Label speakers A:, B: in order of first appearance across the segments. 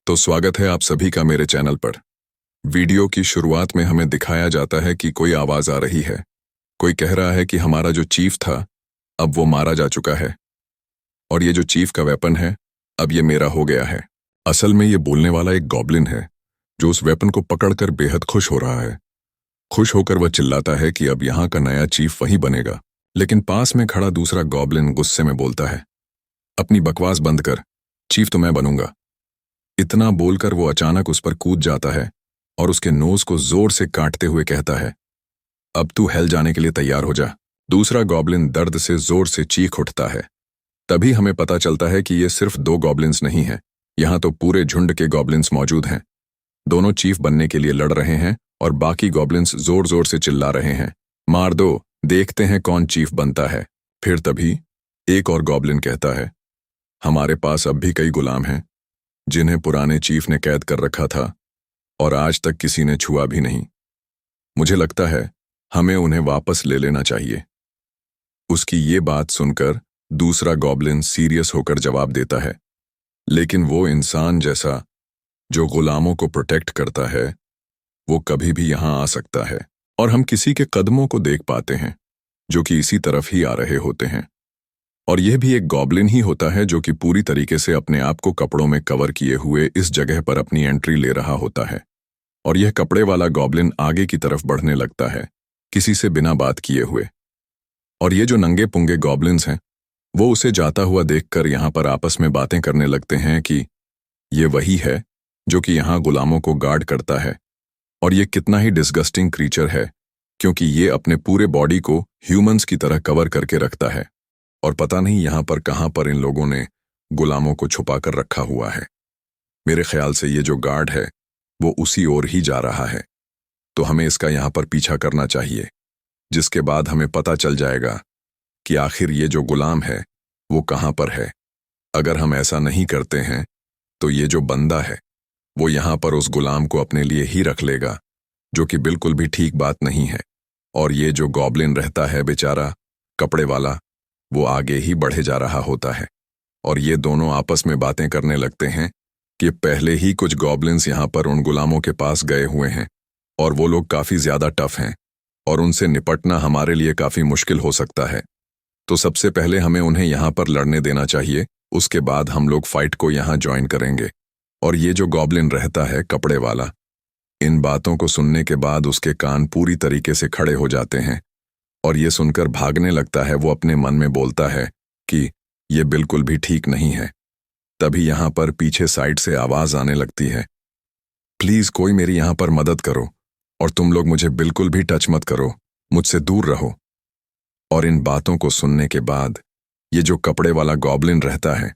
A: तो स्वागत है आप सभी का मेरे चैनल पर। वीडियो की शुरुआत में हमें दिखाया जाता है कि कोई आवाज आ रही है। कोई कह रहा है कि हमारा जो चीफ था अब वो मारा जा चुका है और ये जो चीफ का वेपन है अब ये मेरा हो गया है। असल में ये बोलने वाला एक गॉब्लिन है जो उस वेपन को पकड़कर बेहद खुश हो रहा है। खुश होकर वह चिल्लाता है कि अब यहाँ का नया चीफ वही बनेगा। लेकिन पास में खड़ा दूसरा गॉब्लिन गुस्से में बोलता है, अपनी बकवास बंद कर, चीफ तो मैं बनूंगा। इतना बोलकर वो अचानक उस पर कूद जाता है और उसके नोज को जोर से काटते हुए कहता है, अब तू हेल जाने के लिए तैयार हो जा। दूसरा गॉब्लिन दर्द से जोर से चीख उठता है। तभी हमें पता चलता है कि ये सिर्फ 2 गॉब्लिन्स नहीं हैं, यहाँ तो पूरे झुंड के गॉब्लिन्स मौजूद हैं। दोनों चीफ बनने के लिए लड़ रहे हैं और बाकी गॉब्लिन्स जोर जोर से चिल्ला रहे हैं, मार दो, देखते हैं कौन चीफ बनता है। फिर तभी एक और गॉब्लिन कहता है, हमारे पास अब भी कई गुलाम हैं जिन्हें पुराने चीफ ने कैद कर रखा था और आज तक किसी ने छुआ भी नहीं। मुझे लगता है हमें उन्हें वापस ले लेना चाहिए। उसकी ये बात सुनकर दूसरा गॉब्लिन सीरियस होकर जवाब देता है, लेकिन वो इंसान जैसा जो गुलामों को प्रोटेक्ट करता है वो कभी भी यहां आ सकता है और हम किसी के कदमों को देख पाते हैं जो कि इसी तरफ ही आ रहे होते हैं। और यह भी एक गॉब्लिन ही होता है जो कि पूरी तरीके से अपने आप को कपड़ों में कवर किए हुए इस जगह पर अपनी एंट्री ले रहा होता है। और यह कपड़े वाला गॉब्लिन आगे की तरफ बढ़ने लगता है किसी से बिना बात किए हुए। और ये जो नंगे पुंगे गॉब्लिन्स हैं वो उसे जाता हुआ देखकर यहाँ पर आपस में बातें करने लगते हैं कि ये वही है जो कि यहाँ गुलामों को गार्ड करता है और ये कितना ही डिस्गस्टिंग क्रीचर है क्योंकि ये अपने पूरे बॉडी को ह्यूमंस की तरह कवर करके रखता है और पता नहीं यहाँ पर कहाँ पर इन लोगों ने गुलामों को छुपा कर रखा हुआ है। मेरे ख्याल से ये जो गार्ड है वो उसी ओर ही जा रहा है, तो हमें इसका यहाँ पर पीछा करना चाहिए, जिसके बाद हमें पता चल जाएगा कि आखिर ये जो गुलाम है वो कहाँ पर है। अगर हम ऐसा नहीं करते हैं तो ये जो बंदा है वो यहाँ पर उस गुलाम को अपने लिए ही रख लेगा, जो कि बिल्कुल भी ठीक बात नहीं है। और ये जो गॉब्लिन रहता है बेचारा कपड़े वाला, वो आगे ही बढ़े जा रहा होता है और ये दोनों आपस में बातें करने लगते हैं कि पहले ही कुछ गॉब्लिन्स यहाँ पर उन गुलामों के पास गए हुए हैं और वो लोग काफ़ी ज़्यादा टफ हैं और उनसे निपटना हमारे लिए काफ़ी मुश्किल हो सकता है। तो सबसे पहले हमें उन्हें यहाँ पर लड़ने देना चाहिए, उसके बाद हम लोग फाइट को यहाँ ज्वाइन करेंगे। और ये जो गॉब्लिन रहता है कपड़े वाला, इन बातों को सुनने के बाद उसके कान पूरी तरीके से खड़े हो जाते हैं और ये सुनकर भागने लगता है। वो अपने मन में बोलता है कि ये बिल्कुल भी ठीक नहीं है। तभी यहाँ पर पीछे साइड से आवाज आने लगती है, प्लीज कोई मेरी यहाँ पर मदद करो और तुम लोग मुझे बिल्कुल भी टच मत करो, मुझसे दूर रहो। और इन बातों को सुनने के बाद ये जो कपड़े वाला गॉब्लिन रहता है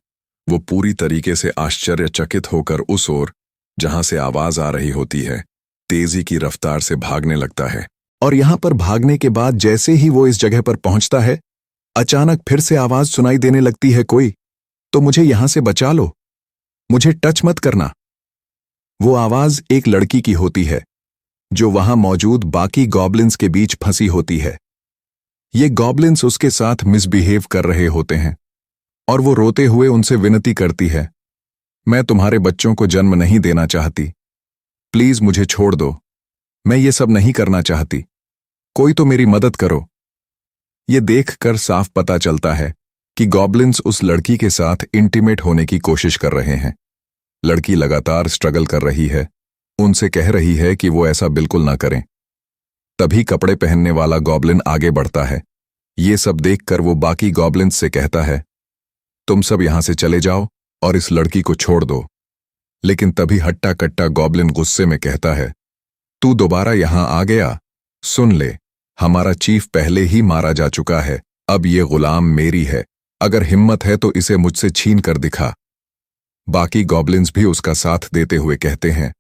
A: वो पूरी तरीके से आश्चर्यचकित होकर उस ओर जहां से आवाज आ रही होती है तेजी की रफ्तार से भागने लगता है। और यहां पर भागने के बाद जैसे ही वो इस जगह पर पहुंचता है, अचानक फिर से आवाज सुनाई देने लगती है, कोई तो मुझे यहां से बचा लो, मुझे टच मत करना। वो आवाज एक लड़की की होती है जो वहां मौजूद बाकी गॉब्लिन्स के बीच फंसी होती है। ये गॉब्लिन्स उसके साथ मिसबिहेव कर रहे होते हैं और वो रोते हुए उनसे विनती करती है, मैं तुम्हारे बच्चों को जन्म नहीं देना चाहती, प्लीज मुझे छोड़ दो, मैं ये सब नहीं करना चाहती, कोई तो मेरी मदद करो। ये देखकर साफ पता चलता है कि गॉब्लिन्स उस लड़की के साथ इंटीमेट होने की कोशिश कर रहे हैं। लड़की लगातार स्ट्रगल कर रही है, उनसे कह रही है कि वो ऐसा बिल्कुल ना करें। तभी कपड़े पहनने वाला गॉब्लिन आगे बढ़ता है। ये सब देखकर वो बाकी गॉब्लिन्स से कहता है, तुम सब यहां से चले जाओ और इस लड़की को छोड़ दो। लेकिन तभी हट्टा कट्टा गॉब्लिन गुस्से में कहता है, तू दोबारा यहां आ गया, सुन ले, हमारा चीफ पहले ही मारा जा चुका है, अब ये गुलाम मेरी है, अगर हिम्मत है तो इसे मुझसे छीन कर दिखा। बाकी गॉब्लिन्स भी उसका साथ देते हुए कहते हैं,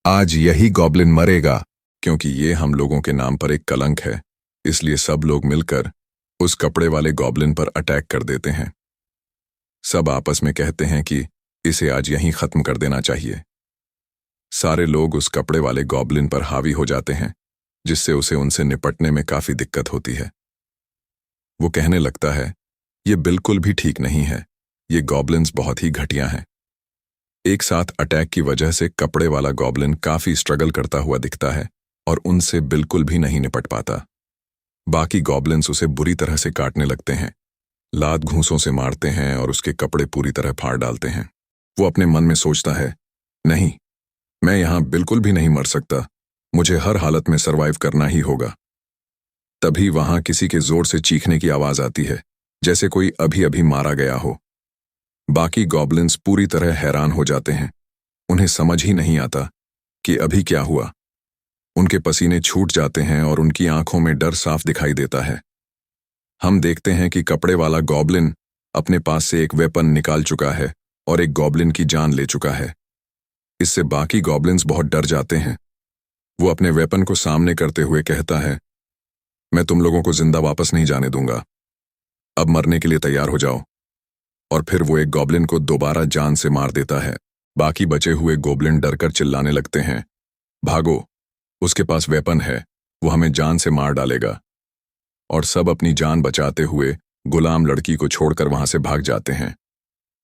A: आज यही गॉब्लिन मरेगा, क्योंकि ये हम लोगों के नाम पर एक कलंक है, इसलिए सब लोग मिलकर उस कपड़े वाले गॉब्लिन पर अटैक कर देते हैं। सब आपस में कहते हैं कि इसे आज यहीं खत्म कर देना चाहिए। सारे लोग उस कपड़े वाले गॉब्लिन पर हावी हो जाते हैं, जिससे उसे उनसे निपटने में काफी दिक्कत होती है। वो कहने लगता है, ये बिल्कुल भी ठीक नहीं है, ये गॉब्लिन्स बहुत ही घटिया हैं। एक साथ अटैक की वजह से कपड़े वाला गॉब्लिन काफी स्ट्रगल करता हुआ दिखता है और उनसे बिल्कुल भी नहीं निपट पाता। बाकी गॉब्लिन्स उसे बुरी तरह से काटने लगते हैं, लात घूंसों से मारते हैं और उसके कपड़े पूरी तरह फाड़ डालते हैं। वो अपने मन में सोचता है, नहीं, मैं यहां बिल्कुल भी नहीं मर सकता, मुझे हर हालत में सरवाइव करना ही होगा। तभी वहां किसी के जोर से चीखने की आवाज आती है, जैसे कोई अभी अभी मारा गया हो। बाकी गॉब्लिन्स पूरी तरह हैरान हो जाते हैं, उन्हें समझ ही नहीं आता कि अभी क्या हुआ। उनके पसीने छूट जाते हैं और उनकी आंखों में डर साफ दिखाई देता है। हम देखते हैं कि कपड़े वाला गॉब्लिन अपने पास से एक वेपन निकाल चुका है और एक गॉब्लिन की जान ले चुका है। इससे बाकी गॉब्लिन्स बहुत डर जाते हैं। वो अपने वेपन को सामने करते हुए कहता है, मैं तुम लोगों को जिंदा वापस नहीं जाने दूंगा, अब मरने के लिए तैयार हो जाओ। और फिर वो एक गॉब्लिन को दोबारा जान से मार देता है। बाकी बचे हुए गॉब्लिन डरकर चिल्लाने लगते हैं, भागो, उसके पास वेपन है, वो हमें जान से मार डालेगा। और सब अपनी जान बचाते हुए गुलाम लड़की को छोड़कर वहां से भाग जाते हैं।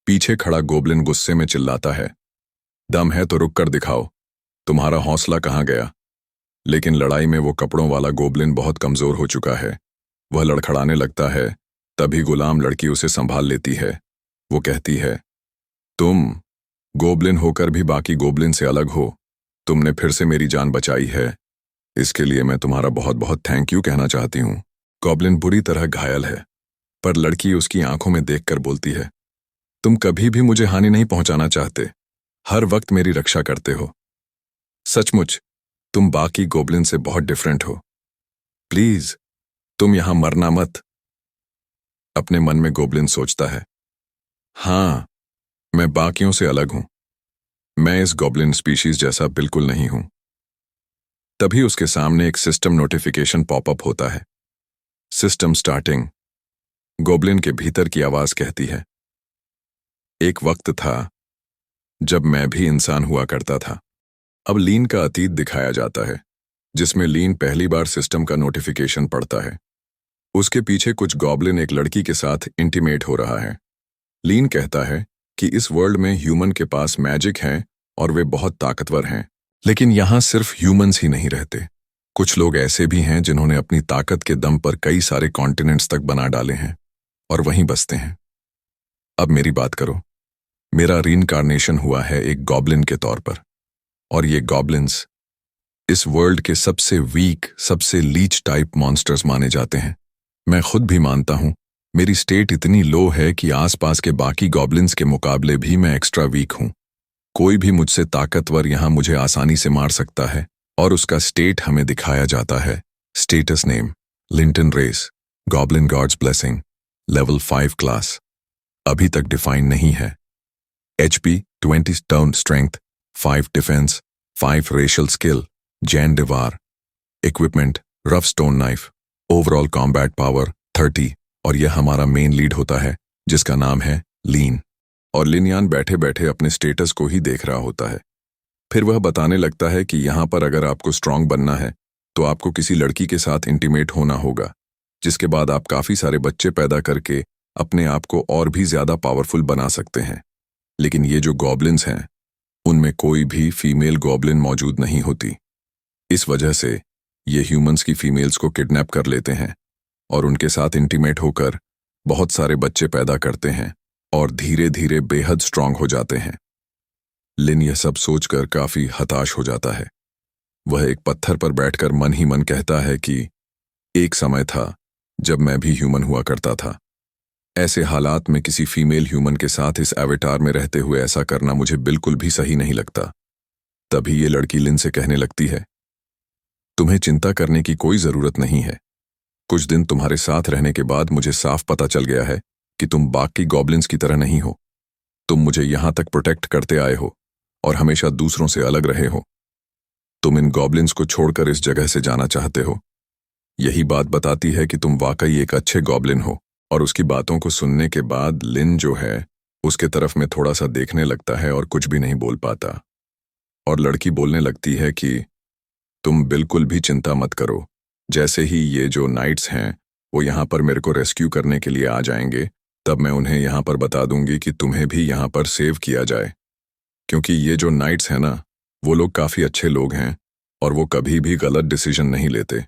A: पीछे खड़ा गॉब्लिन गुस्से में चिल्लाता है, दम है तो रुक कर दिखाओ, तुम्हारा हौसला कहाँ गया। लेकिन लड़ाई में वो कपड़ों वाला गॉब्लिन बहुत कमजोर हो चुका है। वह लड़खड़ाने लगता है। तभी गुलाम लड़की उसे संभाल लेती है। वो कहती है, तुम गॉब्लिन होकर भी बाकी गॉब्लिन से अलग हो, तुमने फिर से मेरी जान बचाई है, इसके लिए मैं तुम्हारा बहुत बहुत थैंक यू कहना चाहती हूँ। गॉब्लिन बुरी तरह घायल है, पर लड़की उसकी आंखों में देखकर बोलती है, तुम कभी भी मुझे हानि नहीं पहुंचाना चाहते, हर वक्त मेरी रक्षा करते हो। सचमुच तुम बाकी गॉब्लिन से बहुत डिफरेंट हो, प्लीज तुम यहां मरना मत। अपने मन में गॉब्लिन सोचता है, हाँ, मैं बाकियों से अलग हूं, मैं इस गॉब्लिन स्पीशीज जैसा बिल्कुल नहीं हूं। तभी उसके सामने एक सिस्टम नोटिफिकेशन पॉपअप होता है। System starting. गॉब्लिन के भीतर की आवाज कहती है, एक वक्त था जब मैं भी इंसान हुआ करता था। अब लीन का अतीत दिखाया जाता है, जिसमें लीन पहली बार सिस्टम का नोटिफिकेशन पढ़ता है। उसके पीछे कुछ गॉब्लिन एक लड़की के साथ इंटीमेट हो रहा है। लीन कहता है कि इस वर्ल्ड में ह्यूमन के पास मैजिक है और वे बहुत ताकतवर हैं, लेकिन यहां सिर्फ ह्यूमंस ही नहीं रहते। कुछ लोग ऐसे भी हैं जिन्होंने अपनी ताकत के दम पर कई सारे कॉन्टिनेंट्स तक बना डाले हैं और वहीं बसते हैं। अब मेरी बात करो, मेरा रीइंकार्नेशन हुआ है एक गॉब्लिन के तौर पर, और ये गॉब्लिन्स इस वर्ल्ड के सबसे वीक, सबसे लीच टाइप मॉन्स्टर्स माने जाते हैं। मैं खुद भी मानता हूं मेरी स्टेट इतनी लो है कि आसपास के बाकी गॉब्लिन्स के मुकाबले भी मैं एक्स्ट्रा वीक हूं। कोई भी मुझसे ताकतवर यहां मुझे आसानी से मार सकता है, और उसका स्टेट हमें दिखाया जाता है। Status name Linton race, goblin gods blessing, level 5 class, अभी तक डिफाइन नहीं है। HP 20 turn strength, 5 defence, 5 racial skill, जैन डिवार, equipment rough stone knife, overall combat power 30। और यह हमारा मेन लीड होता है जिसका नाम है लीन। और लिनयान बैठे बैठे अपने स्टेटस को ही देख रहा होता है। फिर वह बताने लगता है कि यहां पर अगर आपको स्ट्रांग बनना है तो आपको किसी लड़की के साथ इंटीमेट होना होगा, जिसके बाद आप काफी सारे बच्चे पैदा करके अपने आप को और भी ज्यादा पावरफुल बना सकते हैं। लेकिन ये जो गॉब्लिन्स हैं, उनमें कोई भी फीमेल गॉब्लिन मौजूद नहीं होती। इस वजह से ये ह्यूमंस की फीमेल्स को किडनैप कर लेते हैं और उनके साथ इंटीमेट होकर बहुत सारे बच्चे पैदा करते हैं और धीरे धीरे बेहद स्ट्रांग हो जाते हैं। लिन यह सब सोचकर काफी हताश हो जाता है। वह एक पत्थर पर बैठकर मन ही मन कहता है कि एक समय था जब मैं भी ह्यूमन हुआ करता था। ऐसे हालात में किसी फीमेल ह्यूमन के साथ इस एवेटार में रहते हुए ऐसा करना मुझे बिल्कुल भी सही नहीं लगता। तभी ये लड़की लिन से कहने लगती है, तुम्हें चिंता करने की कोई जरूरत नहीं है। कुछ दिन तुम्हारे साथ रहने के बाद मुझे साफ पता चल गया है कि तुम बाकी गॉब्लिन्स की तरह नहीं हो। तुम मुझे यहां तक प्रोटेक्ट करते आए हो और हमेशा दूसरों से अलग रहे हो। तुम इन गॉब्लिन्स को छोड़कर इस जगह से जाना चाहते हो। यही बात बताती है कि तुम वाकई एक अच्छे गॉब्लिन हो। और उसकी बातों को सुनने के बाद लिन जो है उसके तरफ में थोड़ा सा देखने लगता है और कुछ भी नहीं बोल पाता। और लड़की बोलने लगती है कि तुम बिल्कुल भी चिंता मत करो, जैसे ही ये जो नाइट्स हैं वो यहाँ पर मेरे को रेस्क्यू करने के लिए आ जाएंगे, तब मैं उन्हें यहाँ पर बता दूंगी कि तुम्हें भी यहाँ पर सेव किया जाए। क्योंकि ये जो नाइट्स हैं ना, वो लोग काफ़ी अच्छे लोग हैं और वो कभी भी गलत डिसीजन नहीं लेते।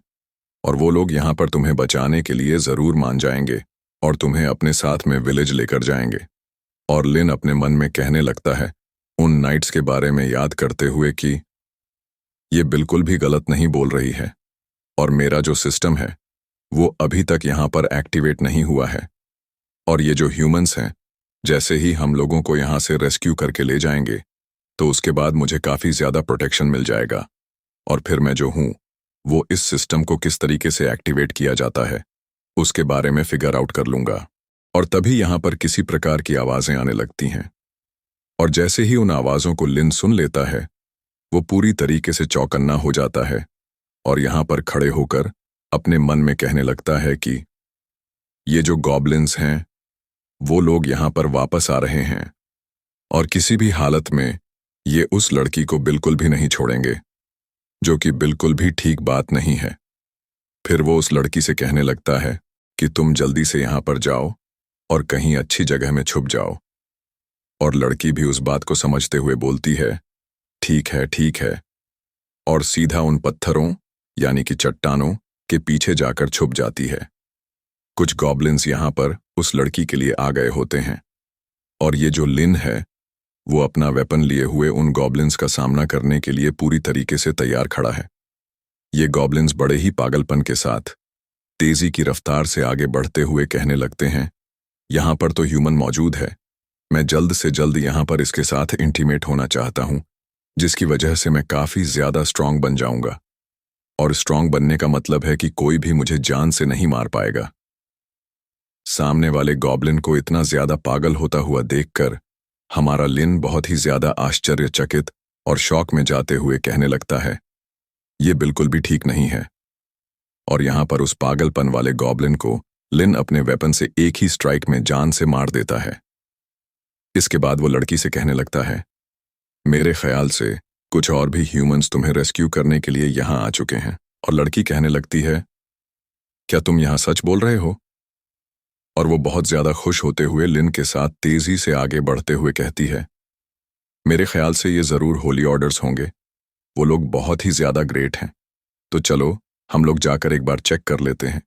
A: और वो लोग यहाँ पर तुम्हें बचाने के लिए ज़रूर मान जाएंगे और तुम्हें अपने साथ में विलेज लेकर जाएंगे। और लिन अपने मन में कहने लगता है, उन नाइट्स के बारे में याद करते हुए कि ये बिल्कुल भी गलत नहीं बोल रही है और मेरा जो सिस्टम है वो अभी तक यहाँ पर एक्टिवेट नहीं हुआ है। और ये जो ह्यूमंस हैं, जैसे ही हम लोगों को यहाँ से रेस्क्यू करके ले जाएंगे तो उसके बाद मुझे काफ़ी ज़्यादा प्रोटेक्शन मिल जाएगा और फिर मैं जो हूँ वो इस सिस्टम को किस तरीके से एक्टिवेट किया जाता है उसके बारे में फिगर आउट कर लूँगा। और तभी यहाँ पर किसी प्रकार की आवाज़ें आने लगती हैं और जैसे ही उन आवाज़ों को लिन सुन लेता है वो पूरी तरीके से चौकन्ना हो जाता है और यहाँ पर खड़े होकर अपने मन में कहने लगता है कि ये जो गॉब्लिन्स हैं वो लोग यहाँ पर वापस आ रहे हैं और किसी भी हालत में ये उस लड़की को बिल्कुल भी नहीं छोड़ेंगे, जो कि बिल्कुल भी ठीक बात नहीं है। फिर वो उस लड़की से कहने लगता है कि तुम जल्दी से यहाँ पर जाओ और कहीं अच्छी जगह में छुप जाओ। और लड़की भी उस बात को समझते हुए बोलती है, ठीक है ठीक है, और सीधा उन पत्थरों यानी कि चट्टानों के पीछे जाकर छुप जाती है। कुछ गॉब्लिन्स यहाँ पर उस लड़की के लिए आ गए होते हैं और ये जो लिन है वो अपना वेपन लिए हुए उन गॉब्लिन्स का सामना करने के लिए पूरी तरीके से तैयार खड़ा है। ये गॉब्लिन्स बड़े ही पागलपन के साथ तेजी की रफ्तार से आगे बढ़ते हुए कहने लगते हैं, यहाँ पर तो ह्यूमन मौजूद है, मैं जल्द से जल्द यहाँ पर इसके साथ इंटीमेट होना चाहता हूँ, जिसकी वजह से मैं काफ़ी ज़्यादा स्ट्रांग बन जाऊंगा। और स्ट्रांग बनने का मतलब है कि कोई भी मुझे जान से नहीं मार पाएगा। सामने वाले गॉब्लिन को इतना ज़्यादा पागल होता हुआ देखकर हमारा लिन बहुत ही ज़्यादा आश्चर्यचकित और शॉक में जाते हुए कहने लगता है, ये बिल्कुल भी ठीक नहीं है। और यहाँ पर उस पागलपन वाले गॉब्लिन को लिन अपने वेपन से एक ही स्ट्राइक में जान से मार देता है। इसके बाद वो लड़की से कहने लगता है, मेरे ख्याल से कुछ और भी ह्यूमंस तुम्हें रेस्क्यू करने के लिए यहाँ आ चुके हैं। और लड़की कहने लगती है, क्या तुम यहाँ सच बोल रहे हो? और वो बहुत ज़्यादा खुश होते हुए लिन के साथ तेज़ी से आगे बढ़ते हुए कहती है, मेरे ख्याल से ये ज़रूर होली ऑर्डर्स होंगे, वो लोग बहुत ही ज़्यादा ग्रेट हैं, तो चलो हम लोग जाकर एक बार चेक कर लेते हैं।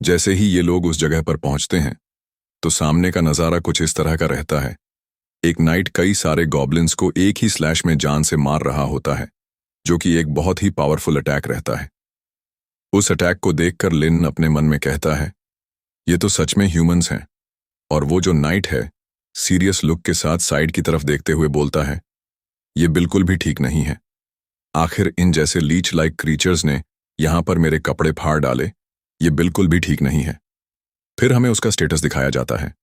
A: जैसे ही ये लोग उस जगह पर पहुंचते हैं तो सामने का नज़ारा कुछ इस तरह का रहता है। एक नाइट कई सारे गॉब्लिन्स को एक ही स्लैश में जान से मार रहा होता है, जो कि एक बहुत ही पावरफुल अटैक रहता है। उस अटैक को देखकर लिन अपने मन में कहता है, ये तो सच में ह्यूमंस हैं। और वो जो नाइट है सीरियस लुक के साथ साइड की तरफ देखते हुए बोलता है, ये बिल्कुल भी ठीक नहीं है। आखिर इन जैसे लीच लाइक क्रीचर्स ने यहाँ पर मेरे कपड़े फाड़ डाले, ये बिल्कुल भी ठीक नहीं है। फिर हमें उसका स्टेटस दिखाया जाता है,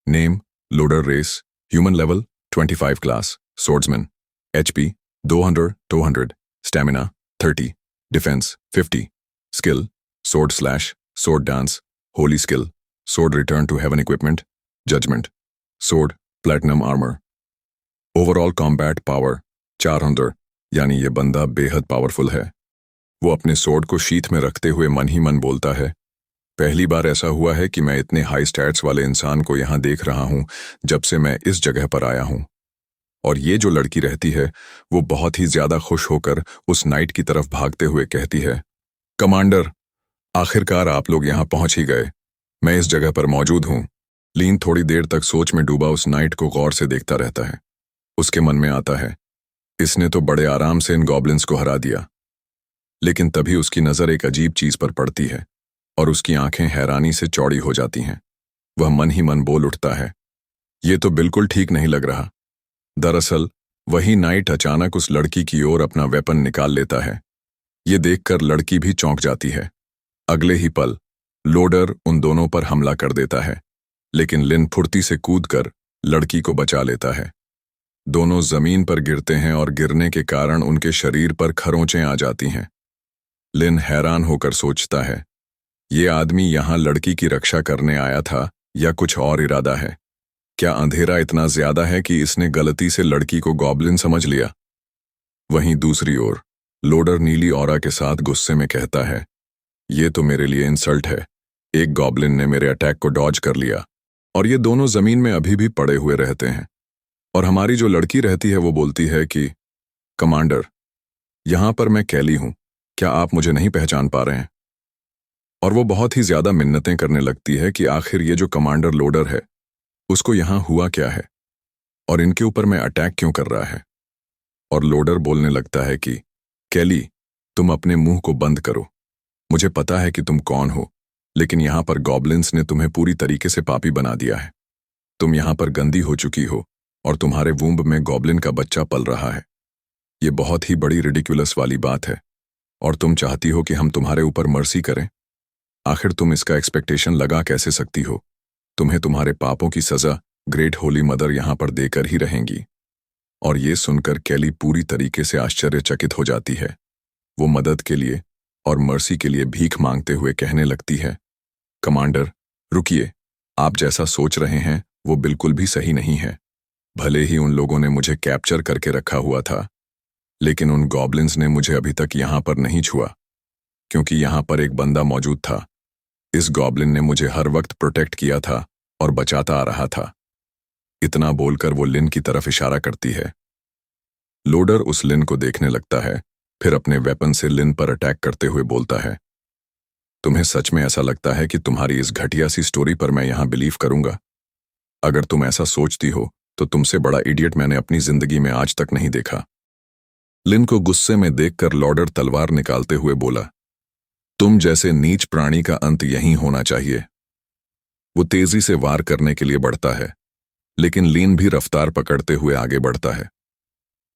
A: name Loader race, human level 25 class, swordsman, HP 200, stamina 30, defence 50, skill sword slash, sword dance, holy skill, sword return to heaven equipment, judgment, sword, platinum armor, overall combat power 400, यानी ये बंदा बेहद पावरफुल है। वो अपने सोर्ड को sheath में रखते हुए मन ही मन बोलता है, पहली बार ऐसा हुआ है कि मैं इतने हाई स्टैट्स वाले इंसान को यहाँ देख रहा हूँ जब से मैं इस जगह पर आया हूँ। और ये जो लड़की रहती है वो बहुत ही ज़्यादा खुश होकर उस नाइट की तरफ भागते हुए कहती है, कमांडर, आखिरकार आप लोग यहाँ पहुँच ही गए, मैं इस जगह पर मौजूद हूँ। लीन थोड़ी देर तक सोच में डूबा उस नाइट को गौर से देखता रहता है। उसके मन में आता है, इसने तो बड़े आराम से इन गॉब्लिन्स को हरा दिया। लेकिन तभी उसकी नज़र एक अजीब चीज़ पर पड़ती है और उसकी आंखें हैरानी से चौड़ी हो जाती हैं। वह मन ही मन बोल उठता है, ये तो बिल्कुल ठीक नहीं लग रहा। दरअसल वही नाइट अचानक उस लड़की की ओर अपना वेपन निकाल लेता है। ये देखकर लड़की भी चौंक जाती है। अगले ही पल लोडर उन दोनों पर हमला कर देता है, लेकिन लिन फुर्ती से कूदकर लड़की को बचा लेता है। दोनों जमीन पर गिरते हैं और गिरने के कारण उनके शरीर पर खरोंचें आ जाती हैं। लिन हैरान होकर सोचता है, ये आदमी यहाँ लड़की की रक्षा करने आया था या कुछ और इरादा है? क्या अंधेरा इतना ज्यादा है कि इसने गलती से लड़की को गॉब्लिन समझ लिया? वहीं दूसरी ओर लोडर नीली ऑरा के साथ गुस्से में कहता है, ये तो मेरे लिए इंसल्ट है। एक गॉब्लिन ने मेरे अटैक को डॉज कर लिया और ये दोनों जमीन में अभी भी पड़े हुए रहते हैं। और हमारी जो लड़की रहती है वो बोलती है कि कमांडर, यहां पर मैं कैली हूं, क्या आप मुझे नहीं पहचान पा रहे हैं? और वो बहुत ही ज्यादा मिन्नतें करने लगती है कि आखिर ये जो कमांडर लोडर है उसको यहां हुआ क्या है और इनके ऊपर मैं अटैक क्यों कर रहा है। और लोडर बोलने लगता है कि कैली, तुम अपने मुंह को बंद करो। मुझे पता है कि तुम कौन हो, लेकिन यहां पर गॉब्लिन्स ने तुम्हें पूरी तरीके से पापी बना दिया है। तुम यहां पर गंदी हो चुकी हो और तुम्हारे वूम्ब में गॉब्लिन का बच्चा पल रहा है। ये बहुत ही बड़ी रिडिकुलस वाली बात है और तुम चाहती हो कि हम तुम्हारे ऊपर मर्सी करें। आखिर तुम इसका एक्सपेक्टेशन लगा कैसे सकती हो? तुम्हें तुम्हारे पापों की सजा ग्रेट होली मदर यहां पर देकर ही रहेंगी। और ये सुनकर कैली पूरी तरीके से आश्चर्यचकित हो जाती है। वो मदद के लिए और मर्सी के लिए भीख मांगते हुए कहने लगती है, कमांडर रुकिए, आप जैसा सोच रहे हैं वो बिल्कुल भी सही नहीं है। भले ही उन लोगों ने मुझे कैप्चर करके रखा हुआ था, लेकिन उन गॉब्लिन्स ने मुझे अभी तक यहां पर नहीं छुआ, क्योंकि यहां पर एक बंदा मौजूद था। इस गॉब्लिन ने मुझे हर वक्त प्रोटेक्ट किया था और बचाता आ रहा था। इतना बोलकर वो लिन की तरफ इशारा करती है। लोडर उस लिन को देखने लगता है, फिर अपने वेपन से लिन पर अटैक करते हुए बोलता है, तुम्हें सच में ऐसा लगता है कि तुम्हारी इस घटिया सी स्टोरी पर मैं यहां बिलीव करूंगा? अगर तुम ऐसा सोचती हो तो तुमसे बड़ा इडियट मैंने अपनी जिंदगी में आज तक नहीं देखा। लिन को गुस्से में देखकर लोडर तलवार निकालते हुए बोला, तुम जैसे नीच प्राणी का अंत यहीं होना चाहिए। वो तेजी से वार करने के लिए बढ़ता है, लेकिन लिन भी रफ्तार पकड़ते हुए आगे बढ़ता है।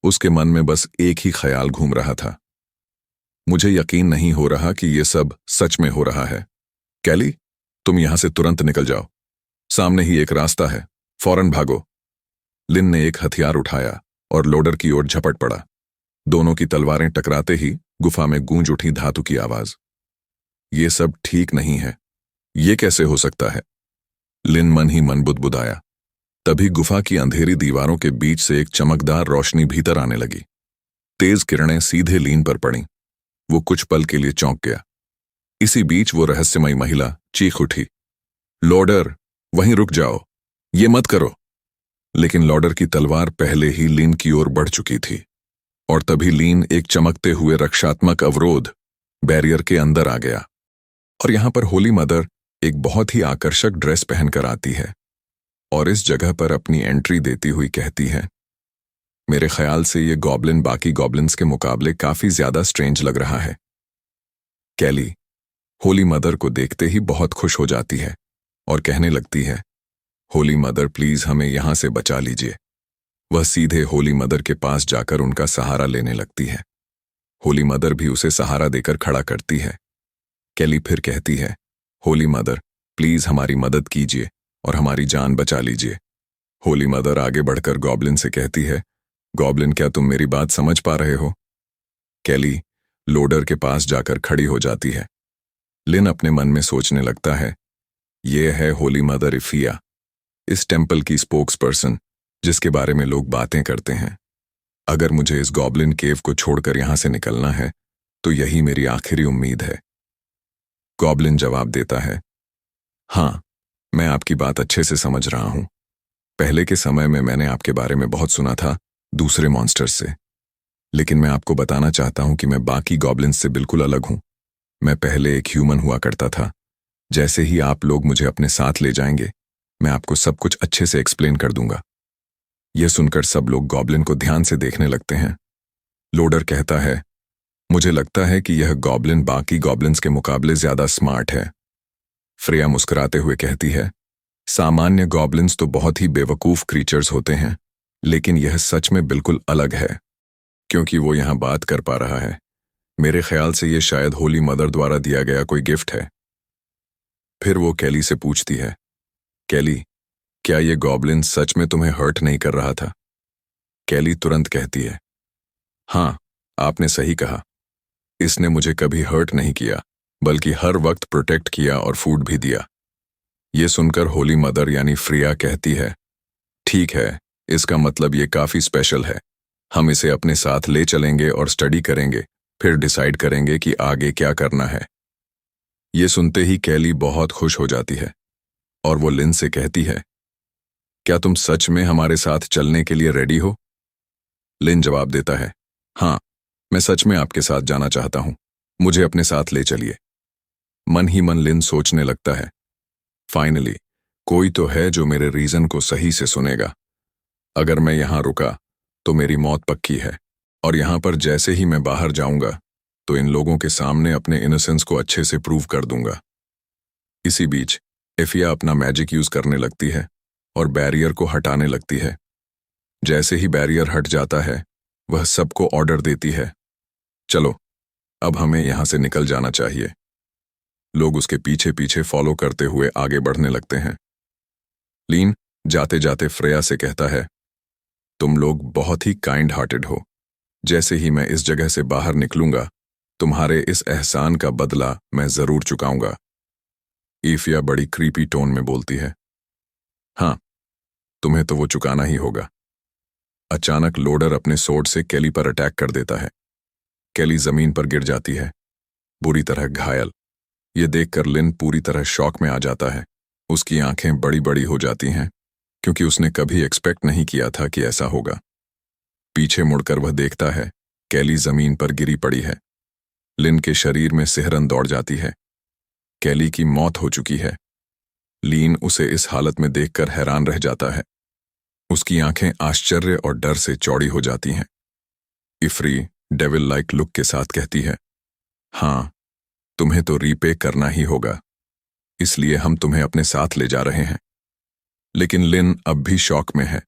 A: उसके मन में बस एक ही ख्याल घूम रहा था, मुझे यकीन नहीं हो रहा कि ये सब सच में हो रहा है। कैली, तुम यहां से तुरंत निकल जाओ, सामने ही एक रास्ता है, फौरन भागो। लिन ने एक हथियार उठाया और लोडर की ओर झपट पड़ा। दोनों की तलवारें टकराते ही गुफा में गूंज उठी धातु की आवाज। ये सब ठीक नहीं है, ये कैसे हो सकता है? लिन मन ही मन बुदबुदाया। तभी गुफा की अंधेरी दीवारों के बीच से एक चमकदार रोशनी भीतर आने लगी। तेज किरणें सीधे लिन पर पड़ीं। वो कुछ पल के लिए चौंक गया। इसी बीच वो रहस्यमयी महिला चीख उठी, लोडर, वहीं रुक जाओ, ये मत करो। लेकिन लोडर की तलवार पहले ही लिन की ओर बढ़ चुकी थी और तभी लिन एक चमकते हुए रक्षात्मक अवरोध बैरियर के अंदर आ गया। और यहां पर होली मदर एक बहुत ही आकर्षक ड्रेस पहनकर आती है और इस जगह पर अपनी एंट्री देती हुई कहती है, मेरे ख्याल से ये गॉब्लिन बाकी गॉब्लिन्स के मुकाबले काफी ज्यादा स्ट्रेंज लग रहा है। कैली होली मदर को देखते ही बहुत खुश हो जाती है और कहने लगती है, होली मदर प्लीज हमें यहां से बचा लीजिए। वह सीधे होली मदर के पास जाकर उनका सहारा लेने लगती है। होली मदर भी उसे सहारा देकर खड़ा करती है। कैली फिर कहती है, होली मदर प्लीज हमारी मदद कीजिए और हमारी जान बचा लीजिए। होली मदर आगे बढ़कर गॉब्लिन से कहती है, गॉब्लिन क्या तुम मेरी बात समझ पा रहे हो? कैली लोडर के पास जाकर खड़ी हो जाती है। लिन अपने मन में सोचने लगता है, ये है होली मदर इफिया, इस टेम्पल की स्पोक्स पर्सन जिसके बारे में लोग बातें करते हैं। अगर मुझे इस गॉब्लिन केव को छोड़कर यहां से निकलना है तो यही मेरी आखिरी उम्मीद है। गॉब्लिन जवाब देता है, हाँ, मैं आपकी बात अच्छे से समझ रहा हूं। पहले के समय में मैंने आपके बारे में बहुत सुना था दूसरे मॉन्स्टर्स से, लेकिन मैं आपको बताना चाहता हूं कि मैं बाकी गॉब्लिन्स से बिल्कुल अलग हूं। मैं पहले एक ह्यूमन हुआ करता था। जैसे ही आप लोग मुझे अपने साथ ले जाएंगे, मैं आपको सब कुछ अच्छे से एक्सप्लेन कर दूंगा। यह सुनकर सब लोग गॉब्लिन को ध्यान से देखने लगते हैं। लोडर कहता है, मुझे लगता है कि यह गॉब्लिन बाकी गॉब्लिन्स के मुकाबले ज्यादा स्मार्ट है। फ्रेया मुस्कुराते हुए कहती है, सामान्य गॉब्लिन्स तो बहुत ही बेवकूफ क्रीचर्स होते हैं, लेकिन यह सच में बिल्कुल अलग है, क्योंकि वो यहां बात कर पा रहा है। मेरे ख्याल से ये शायद होली मदर द्वारा दिया गया कोई गिफ्ट है। फिर वो कैली से पूछती है, कैली, क्या ये गॉब्लिन सच में तुम्हें हर्ट नहीं कर रहा था? कैली तुरंत कहती है, हाँ, आपने सही कहा। इसने मुझे कभी हर्ट नहीं किया, बल्कि हर वक्त प्रोटेक्ट किया और फूड भी दिया। ये सुनकर होली मदर यानी फ्रिया कहती है, ठीक है, इसका मतलब ये काफी स्पेशल है। हम इसे अपने साथ ले चलेंगे और स्टडी करेंगे, फिर डिसाइड करेंगे कि आगे क्या करना है। ये सुनते ही कैली बहुत खुश हो जाती है और वो लिन से कहती है, क्या तुम सच में हमारे साथ चलने के लिए रेडी हो? लिन जवाब देता है, हाँ, मैं सच में आपके साथ जाना चाहता हूं। मुझे अपने साथ ले चलिए। मन ही मन लिन सोचने लगता है, फाइनली कोई तो है जो मेरे रीजन को सही से सुनेगा। अगर मैं यहां रुका तो मेरी मौत पक्की है, और यहां पर जैसे ही मैं बाहर जाऊंगा तो इन लोगों के सामने अपने इनोसेंस को अच्छे से प्रूव कर दूंगा। इसी बीच एफिया अपना मैजिक यूज करने लगती है और बैरियर को हटाने लगती है। जैसे ही बैरियर हट जाता है, वह सबको ऑर्डर देती है, चलो अब हमें यहां से निकल जाना चाहिए। लोग उसके पीछे पीछे फॉलो करते हुए आगे बढ़ने लगते हैं। लीन जाते जाते फ्रेया से कहता है, तुम लोग बहुत ही काइंड हार्टेड हो। जैसे ही मैं इस जगह से बाहर निकलूंगा, तुम्हारे इस एहसान का बदला मैं जरूर चुकाऊंगा। ईफिया बड़ी क्रीपी टोन में बोलती है, हाँ, तुम्हें तो वो चुकाना ही होगा। अचानक लोडर अपने सोर्ड से केली पर अटैक कर देता है। केली जमीन पर गिर जाती है, बुरी तरह घायल। ये देखकर लिन पूरी तरह शॉक में आ जाता है। उसकी आंखें बड़ी बड़ी हो जाती हैं, क्योंकि उसने कभी एक्सपेक्ट नहीं किया था कि ऐसा होगा। पीछे मुड़कर वह देखता है, केली जमीन पर गिरी पड़ी है। लिन के शरीर में सिहरन दौड़ जाती है। केली की मौत हो चुकी है। लीन उसे इस हालत में देखकर हैरान रह जाता है। उसकी आंखें आश्चर्य और डर से चौड़ी हो जाती हैं। इफ्री डेविल लाइक लुक के साथ कहती है, हाँ, तुम्हें तो रीपे करना ही होगा, इसलिए हम तुम्हें अपने साथ ले जा रहे हैं। लेकिन लिन अब भी शॉक में है।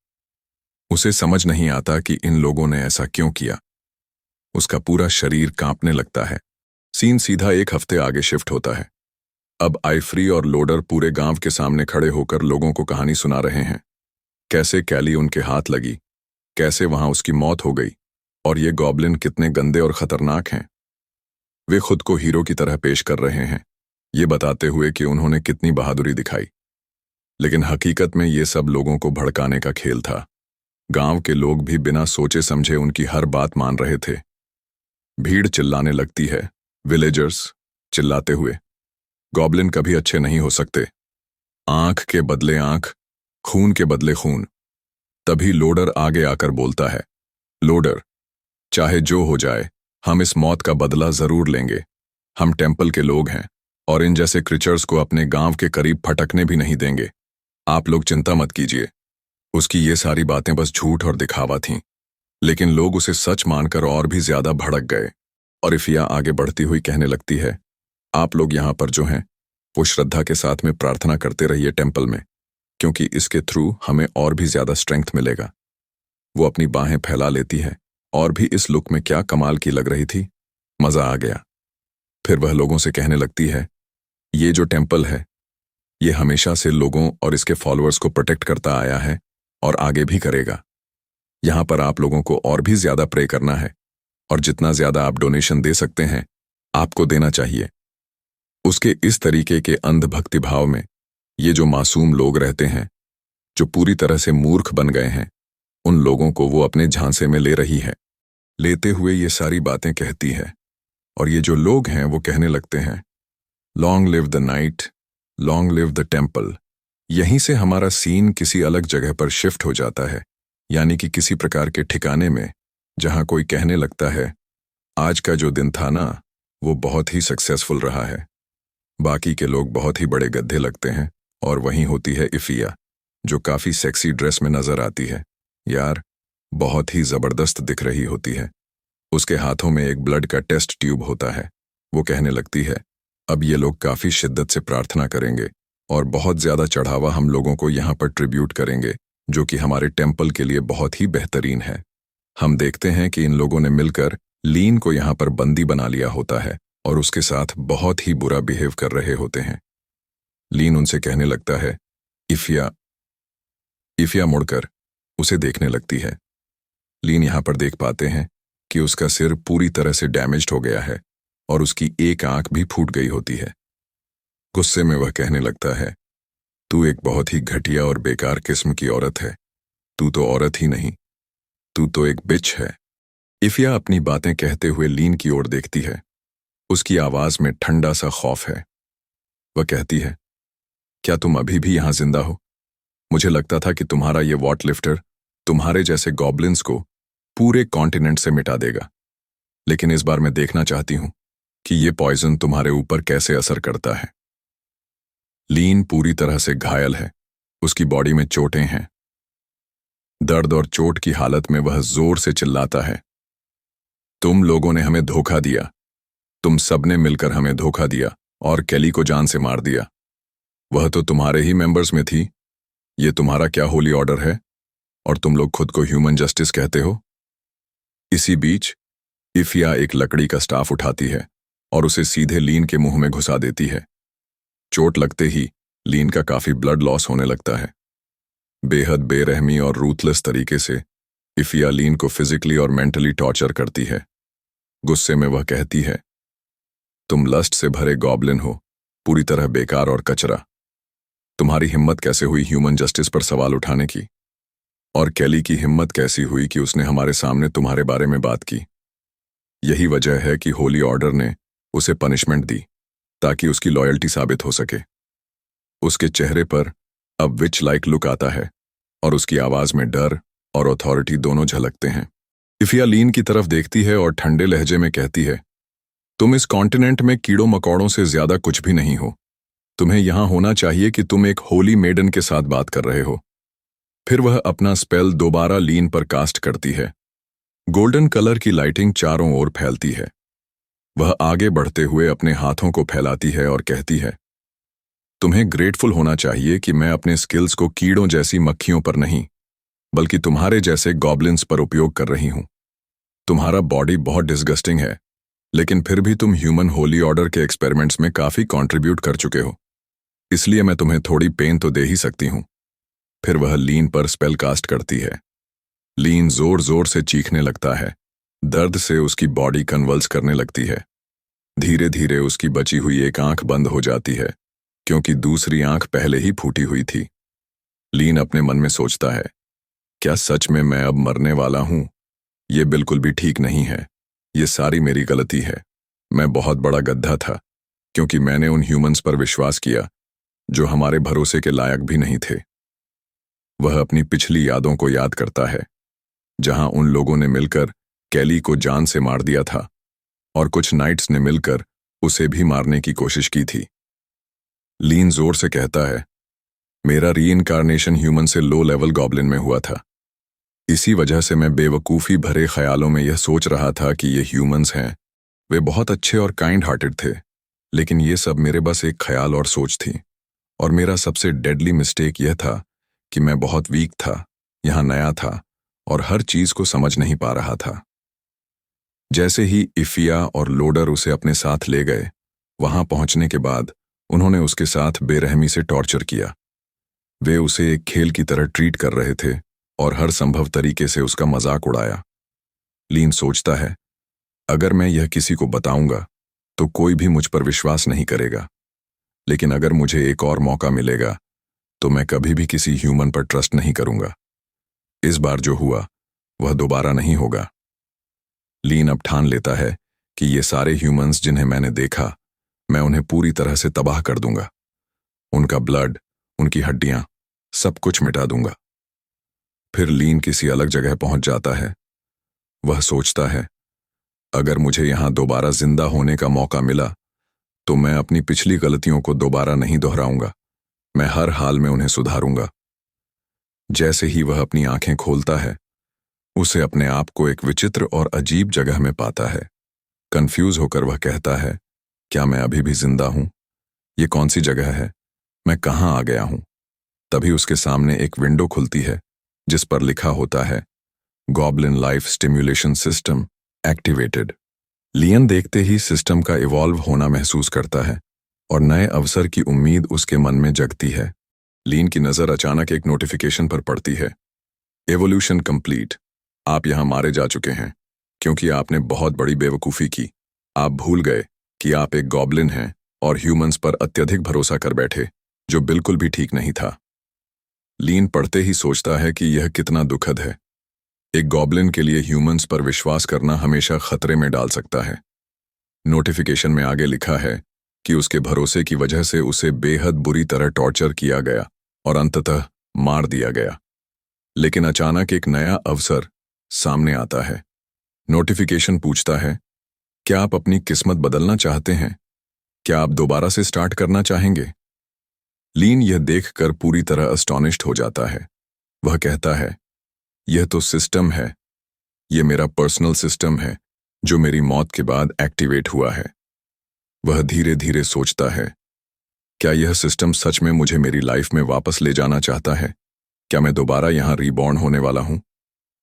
A: उसे समझ नहीं आता कि इन लोगों ने ऐसा क्यों किया। उसका पूरा शरीर कांपने लगता है। सीन सीधा एक हफ्ते आगे शिफ्ट होता है। अब आइफ्री और लोडर पूरे गांव के सामने खड़े होकर लोगों को कहानी सुना रहे हैं। कैसे कैली उनके हाथ लगी, कैसे वहां उसकी मौत हो गई, और ये गॉब्लिन कितने गंदे और खतरनाक हैं। वे खुद को हीरो की तरह पेश कर रहे हैं, ये बताते हुए कि उन्होंने कितनी बहादुरी दिखाई। लेकिन हकीकत में ये सब लोगों को भड़काने का खेल था। गांव के लोग भी बिना सोचे समझे उनकी हर बात मान रहे थे। भीड़ चिल्लाने लगती है, विलेजर्स चिल्लाते हुए, गॉब्लिन कभी अच्छे नहीं हो सकते। आंख के बदले आंख, खून के बदले खून। तभी लोडर आगे आकर बोलता है, लोडर, चाहे जो हो जाए, हम इस मौत का बदला जरूर लेंगे। हम टेंपल के लोग हैं और इन जैसे क्रिचर्स को अपने गांव के करीब फटकने भी नहीं देंगे। आप लोग चिंता मत कीजिए। उसकी ये सारी बातें बस झूठ और दिखावा थीं, लेकिन लोग उसे सच मानकर और भी ज्यादा भड़क गए। और इफिया आगे बढ़ती हुई कहने लगती है, आप लोग यहाँ पर जो हैं, वो श्रद्धा के साथ में प्रार्थना करते रहिए टेंपल में, क्योंकि इसके थ्रू हमें और भी ज्यादा स्ट्रेंथ मिलेगा। वो अपनी बाहें फैला लेती है और भी इस लुक में क्या कमाल की लग रही थी। मजा आ गया। फिर वह लोगों से कहने लगती है, ये जो टेंपल है, ये हमेशा से लोगों और इसके फॉलोअर्स को प्रोटेक्ट करता आया है और आगे भी करेगा। यहां पर आप लोगों को और भी ज्यादा प्रे करना है, और जितना ज्यादा आप डोनेशन दे सकते हैं, आपको देना चाहिए। उसके इस तरीके के अंध भक्तिभाव में ये जो मासूम लोग रहते हैं, जो पूरी तरह से मूर्ख बन गए हैं, उन लोगों को वो अपने झांसे में ले रही है। लेते हुए ये सारी बातें कहती है, और ये जो लोग हैं वो कहने लगते हैं, long live the night, long live the temple. यहीं से हमारा सीन किसी अलग जगह पर शिफ्ट हो जाता है, यानी कि किसी प्रकार के ठिकाने में, जहां कोई कहने लगता है, आज का जो दिन था ना, वो बहुत ही सक्सेसफुल रहा है। बाकी के लोग बहुत ही बड़े गड्ढे लगते हैं, और वहीं होती है इफिया, जो काफी सेक्सी ड्रेस में नजर आती है। यार, बहुत ही जबरदस्त दिख रही होती है। उसके हाथों में एक ब्लड का टेस्ट ट्यूब होता है। वो कहने लगती है, अब ये लोग काफी शिद्दत से प्रार्थना करेंगे और बहुत ज्यादा चढ़ावा हम लोगों को यहाँ पर ट्रिब्यूट करेंगे, जो कि हमारे टेंपल के लिए बहुत ही बेहतरीन है। हम देखते हैं कि इन लोगों ने मिलकर लीन को यहाँ पर बंदी बना लिया होता है और उसके साथ बहुत ही बुरा बिहेव कर रहे होते हैं। लीन उनसे कहने लगता है, इफिया। इफिया मुड़कर उसे देखने लगती है। लीन यहाँ पर देख पाते हैं कि उसका सिर पूरी तरह से डैमेज्ड हो गया है और उसकी एक आंख भी फूट गई होती है। गुस्से में वह कहने लगता है, तू एक बहुत ही घटिया और बेकार किस्म की औरत है। तू तो औरत ही नहीं, तू तो एक बिच है। इफिया अपनी बातें कहते हुए लीन की ओर देखती है। उसकी आवाज में ठंडा सा खौफ है। वह कहती है, क्या तुम अभी भी यहां जिंदा हो? मुझे लगता था कि तुम्हारा ये वॉट लिफ्टर तुम्हारे जैसे गॉब्लिन्स को पूरे कॉन्टिनेंट से मिटा देगा, लेकिन इस बार मैं देखना चाहती हूं कि ये पॉइजन तुम्हारे ऊपर कैसे असर करता है। लीन पूरी तरह से घायल है, उसकी बॉडी में चोटें हैं। दर्द और चोट की हालत में वह जोर से चिल्लाता है, तुम लोगों ने हमें धोखा दिया, तुम सबने मिलकर हमें धोखा दिया और केली को जान से मार दिया। वह तो तुम्हारे ही मेंबर्स में थी। ये तुम्हारा क्या होली ऑर्डर है और तुम लोग खुद को ह्यूमन जस्टिस कहते हो? इसी बीच इफिया एक लकड़ी का स्टाफ उठाती है और उसे सीधे लीन के मुंह में घुसा देती है। चोट लगते ही लीन का काफी ब्लड लॉस होने लगता है। बेहद बेरहमी और रूथलेस तरीके से इफिया लीन को फिजिकली और मेंटली टॉर्चर करती है। गुस्से में वह कहती है, तुम लस्ट से भरे गॉब्लिन हो, पूरी तरह बेकार और कचरा। तुम्हारी हिम्मत कैसे हुई ह्यूमन जस्टिस पर सवाल उठाने की? और केली की हिम्मत कैसी हुई कि उसने हमारे सामने तुम्हारे बारे में बात की? यही वजह है कि होली ऑर्डर ने उसे पनिशमेंट दी ताकि उसकी लॉयल्टी साबित हो सके। उसके चेहरे पर अब विच लाइक लुक आता है और उसकी आवाज में डर और अथॉरिटी दोनों झलकते हैं। इफिया लीन की तरफ देखती है और ठंडे लहजे में कहती है, तुम इस कॉन्टिनेंट में कीड़ों मकोड़ों से ज्यादा कुछ भी नहीं हो। तुम्हें यहां होना चाहिए कि तुम एक होली मेडन के साथ बात कर रहे हो। फिर वह अपना स्पेल दोबारा लीन पर कास्ट करती है। गोल्डन कलर की लाइटिंग चारों ओर फैलती है। वह आगे बढ़ते हुए अपने हाथों को फैलाती है और कहती है, तुम्हें ग्रेटफुल होना चाहिए कि मैं अपने स्किल्स को कीड़ों जैसी मक्खियों पर नहीं, बल्कि तुम्हारे जैसे गॉब्लिन्स पर उपयोग कर रही हूं। तुम्हारा बॉडी बहुत डिस्गस्टिंग है, लेकिन फिर भी तुम ह्यूमन होली ऑर्डर के एक्सपेरिमेंट्स में काफी कंट्रीब्यूट कर चुके हो, इसलिए मैं तुम्हें थोड़ी पेन तो दे ही सकती हूं। फिर वह लीन पर स्पेल कास्ट करती है। लीन जोर जोर से चीखने लगता है। दर्द से उसकी बॉडी कन्वल्स करने लगती है। धीरे धीरे उसकी बची हुई एक आंख बंद हो जाती है, क्योंकि दूसरी आंख पहले ही फूटी हुई थी। लीन अपने मन में सोचता है, क्या सच में मैं अब मरने वाला हूं? यह बिल्कुल भी ठीक नहीं है। ये सारी मेरी गलती है। मैं बहुत बड़ा गद्दा था, क्योंकि मैंने उन ह्यूमंस पर विश्वास किया जो हमारे भरोसे के लायक भी नहीं थे। वह अपनी पिछली यादों को याद करता है, जहां उन लोगों ने मिलकर केली को जान से मार दिया था और कुछ नाइट्स ने मिलकर उसे भी मारने की कोशिश की थी। लीन जोर से कहता है, मेरा रीइंकार्नेशन ह्यूमन से लो लेवल गॉब्लिन में हुआ था। इसी वजह से मैं बेवकूफ़ी भरे ख्यालों में यह सोच रहा था कि ये ह्यूमंस हैं। वे बहुत अच्छे और काइंड हार्टेड थे, लेकिन ये सब मेरे बस एक ख्याल और सोच थी। और मेरा सबसे डेडली मिस्टेक यह था कि मैं बहुत वीक था, यहाँ नया था और हर चीज को समझ नहीं पा रहा था। जैसे ही इफिया और लोडर उसे अपने साथ ले गए, वहां पहुंचने के बाद उन्होंने उसके साथ बेरहमी से टॉर्चर किया। वे उसे एक खेल की तरह ट्रीट कर रहे थे और हर संभव तरीके से उसका मजाक उड़ाया। लीन सोचता है, अगर मैं यह किसी को बताऊंगा तो कोई भी मुझ पर विश्वास नहीं करेगा, लेकिन अगर मुझे एक और मौका मिलेगा तो मैं कभी भी किसी ह्यूमन पर ट्रस्ट नहीं करूंगा। इस बार जो हुआ वह दोबारा नहीं होगा। लीन अब ठान लेता है कि ये सारे ह्यूमंस जिन्हें मैंने देखा, मैं उन्हें पूरी तरह से तबाह कर दूंगा। उनका ब्लड, उनकी हड्डियां, सब कुछ मिटा दूंगा। फिर लीन किसी अलग जगह पहुंच जाता है। वह सोचता है, अगर मुझे यहां दोबारा जिंदा होने का मौका मिला तो मैं अपनी पिछली गलतियों को दोबारा नहीं दोहराऊंगा। मैं हर हाल में उन्हें सुधारूंगा। जैसे ही वह अपनी आंखें खोलता है, उसे अपने आप को एक विचित्र और अजीब जगह में पाता है। कंफ्यूज होकर वह कहता है, क्या मैं अभी भी जिंदा हूं? ये कौन सी जगह है? मैं कहां आ गया हूं? तभी उसके सामने एक विंडो खुलती है जिस पर लिखा होता है, goblin life stimulation system activated. Lian देखते ही सिस्टम का इवॉल्व होना महसूस करता है और नए अवसर की उम्मीद उसके मन में जगती है। लीन की नजर अचानक एक नोटिफिकेशन पर पड़ती है, एवोल्यूशन कंप्लीट। आप यहां मारे जा चुके हैं क्योंकि आपने बहुत बड़ी बेवकूफ़ी की। आप भूल गए कि आप एक गॉब्लिन हैं और ह्यूमंस पर अत्यधिक भरोसा कर बैठे, जो बिल्कुल भी ठीक नहीं था। लीन पढ़ते ही सोचता है कि यह कितना दुखद है। एक गॉब्लिन के लिए ह्यूमंस पर विश्वास करना हमेशा खतरे में डाल सकता है। नोटिफिकेशन में आगे लिखा है कि उसके भरोसे की वजह से उसे बेहद बुरी तरह टॉर्चर किया गया और अंततः मार दिया गया। लेकिन अचानक एक नया अवसर सामने आता है। नोटिफिकेशन पूछता है, क्या आप अपनी किस्मत बदलना चाहते हैं? क्या आप दोबारा से स्टार्ट करना चाहेंगे? लीन यह देखकर पूरी तरह अस्टॉनिश्ड हो जाता है। वह कहता है, यह तो सिस्टम है, यह मेरा पर्सनल सिस्टम है जो मेरी मौत के बाद एक्टिवेट हुआ है। वह धीरे धीरे सोचता है, क्या यह सिस्टम सच में मुझे मेरी लाइफ में वापस ले जाना चाहता है? क्या मैं दोबारा यहां रीबॉर्न होने वाला हूं?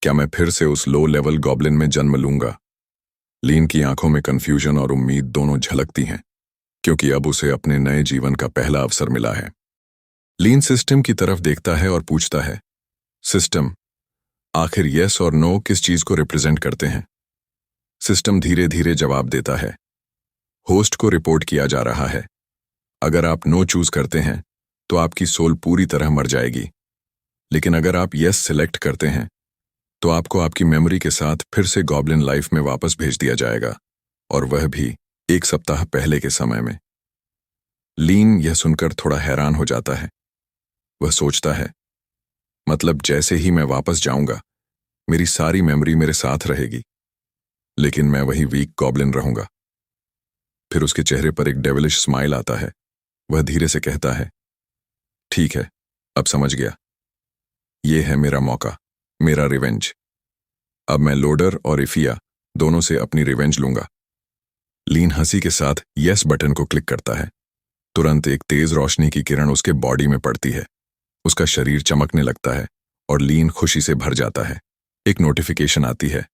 A: क्या मैं फिर से उस लो लेवल गॉब्लिन में जन्म लूंगा? लीन की आंखों में कंफ्यूजन और उम्मीद दोनों झलकती हैं, क्योंकि अब उसे अपने नए जीवन का पहला अवसर मिला है। लीन सिस्टम की तरफ देखता है और पूछता है, सिस्टम, आखिर यस और नो किस चीज को रिप्रेजेंट करते हैं? सिस्टम धीरे धीरे जवाब देता है, होस्ट को रिपोर्ट किया जा रहा है। अगर आप नो चूज करते हैं तो आपकी सोल पूरी तरह मर जाएगी। लेकिन अगर आप यस सिलेक्ट करते हैं तो आपको आपकी मेमोरी के साथ फिर से गॉब्लिन लाइफ में वापस भेज दिया जाएगा, और वह भी 1 सप्ताह पहले के समय में। लीन यह सुनकर थोड़ा हैरान हो जाता है। वह सोचता है, मतलब जैसे ही मैं वापस जाऊंगा मेरी सारी मेमोरी मेरे साथ रहेगी, लेकिन मैं वही वीक गॉब्लिन रहूंगा। फिर उसके चेहरे पर एक डेविलिश स्माइल आता है। वह धीरे से कहता है, ठीक है, अब समझ गया। ये है मेरा मौका, मेरा रिवेंज। अब मैं लोडर और इफिया दोनों से अपनी रिवेंज लूंगा। लीन हंसी के साथ यस बटन को क्लिक करता है। तुरंत एक तेज रोशनी की किरण उसके बॉडी में पड़ती है। उसका शरीर चमकने लगता है और लीन खुशी से भर जाता है। एक नोटिफिकेशन आती है,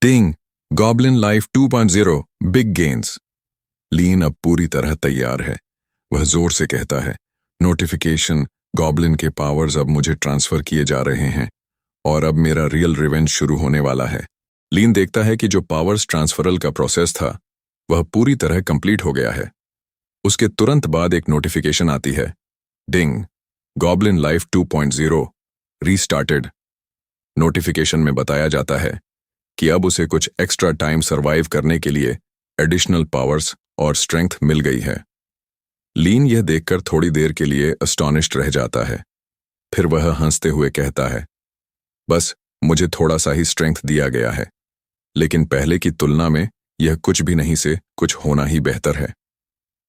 A: टिंग, गॉब्लिन लाइफ 2.0 बिग गेन्स। लीन अब पूरी तरह तैयार है। वह जोर से कहता है, नोटिफिकेशन, गॉब्लिन के पावर्स अब मुझे ट्रांसफर किए जा रहे हैं और अब मेरा रियल रिवेंज शुरू होने वाला है। लीन देखता है कि जो पावर्स ट्रांसफरल का प्रोसेस था वह पूरी तरह कंप्लीट हो गया है। उसके तुरंत बाद एक नोटिफिकेशन आती है, डिंग, गॉब्लिन लाइफ 2.0 रीस्टार्टेड। नोटिफिकेशन में बताया जाता है कि अब उसे कुछ एक्स्ट्रा टाइम सर्वाइव करने के लिए एडिशनल पावर्स और स्ट्रेंथ मिल गई है। लीन यह देखकर थोड़ी देर के लिए अस्टॉनिश्ड रह जाता है। फिर वह हंसते हुए कहता है, बस मुझे थोड़ा सा ही स्ट्रेंथ दिया गया है, लेकिन पहले की तुलना में यह कुछ भी नहीं से कुछ होना ही बेहतर है।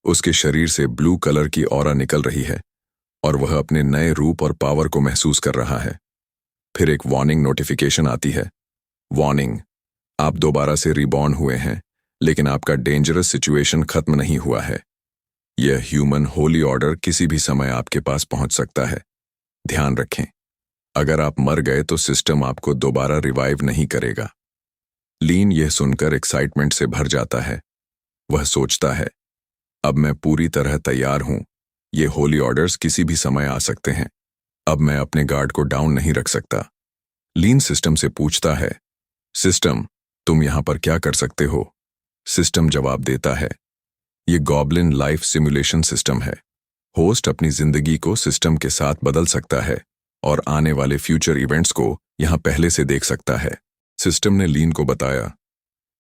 A: उसके शरीर से ब्लू कलर की ऑरा निकल रही है और वह अपने नए रूप और पावर को महसूस कर रहा है। फिर एक वार्निंग नोटिफिकेशन आती है, वार्निंग, आप दोबारा से रिबॉर्न हुए हैं, लेकिन आपका डेंजरस सिचुएशन खत्म नहीं हुआ है। यह ह्यूमन होली ऑर्डर किसी भी समय आपके पास पहुंच सकता है। ध्यान रखें, अगर आप मर गए तो सिस्टम आपको दोबारा रिवाइव नहीं करेगा। लीन यह सुनकर एक्साइटमेंट से भर जाता है। वह सोचता है, अब मैं पूरी तरह तैयार हूं। ये होली ऑर्डर्स किसी भी समय आ सकते हैं। अब मैं अपने गार्ड को डाउन नहीं रख सकता। लीन सिस्टम से पूछता है, सिस्टम, तुम यहां पर क्या कर सकते हो? सिस्टम जवाब देता है, ये गॉब्लिन लाइफ सिमुलेशन सिस्टम है। होस्ट अपनी जिंदगी को सिस्टम के साथ बदल सकता है और आने वाले फ्यूचर इवेंट्स को यहां पहले से देख सकता है। सिस्टम ने लीन को बताया,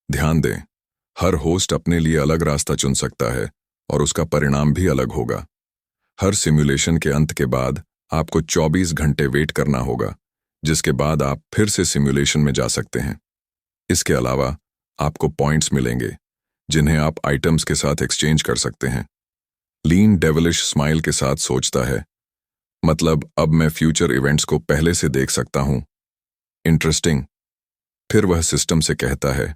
A: ध्यान दें, हर होस्ट अपने लिए अलग रास्ता चुन सकता है और उसका परिणाम भी अलग होगा। हर सिमुलेशन के अंत के बाद आपको 24 घंटे वेट करना होगा, जिसके बाद आप फिर से सिमुलेशन में जा सकते हैं। इसके अलावा आपको पॉइंट्स मिलेंगे जिन्हें आप आइटम्स के साथ एक्सचेंज कर सकते हैं। लीन डेविलिश स्माइल के साथ सोचता है, मतलब अब मैं फ्यूचर इवेंट्स को पहले से देख सकता हूं। इंटरेस्टिंग। फिर वह सिस्टम से कहता है,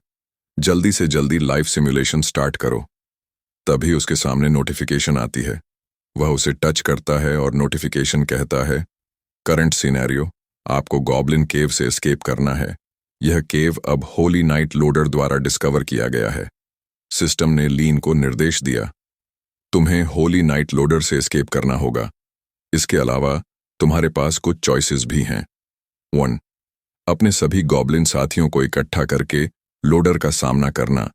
A: जल्दी से जल्दी लाइव सिमुलेशन स्टार्ट करो। तभी उसके सामने नोटिफिकेशन आती है। वह उसे टच करता है और नोटिफिकेशन कहता है, करंट सिनेरियो, आपको गॉब्लिन केव से एस्केप करना है। यह केव अब होली नाइट लोडर द्वारा डिस्कवर किया गया है। सिस्टम ने लीन को निर्देश दिया, तुम्हें होली नाइट लोडर से एस्केप करना होगा। इसके अलावा तुम्हारे पास कुछ चॉइसेस भी हैं। 1. अपने सभी गॉब्लिन साथियों को इकट्ठा करके लोडर का सामना करना।